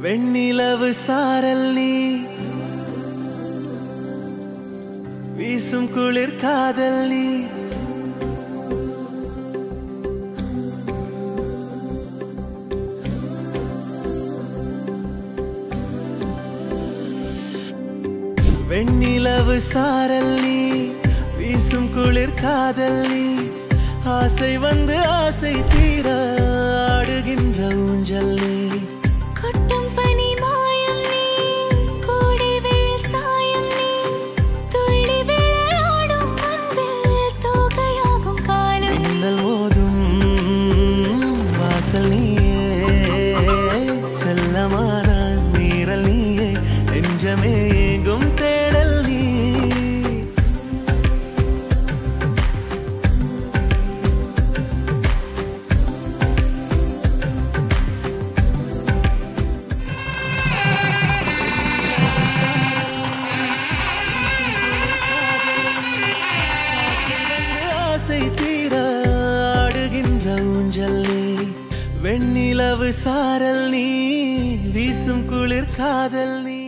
வெண்ணிலவு சாரல் நீ வீசும் குளிர் காதல் நீ வெண்ணிலவு சாரல் நீ வீசும் குளிர் காதல் நீ ஆசை வந்து ஆசை தீர ஆடுகின்ற ஊஞ்சல் நீ கொட்டும் பனி மாயம் நீ கோடை வெயில் சாயம் நீ துள்ளி விளையாடும் அன்பில் தோகையாகும் காலம் மின்னல் மோதும் வாசல் நீயே செல்லமான நீரல் நீயே நெஞ்சமே எங்கும் தேடல் நீ ஆசை தீர ஆடுகின்ற ஊஞ்சல் நீ வெண்ணிலவு சாரல் நீ வீசும் குளிர் காதல் நீ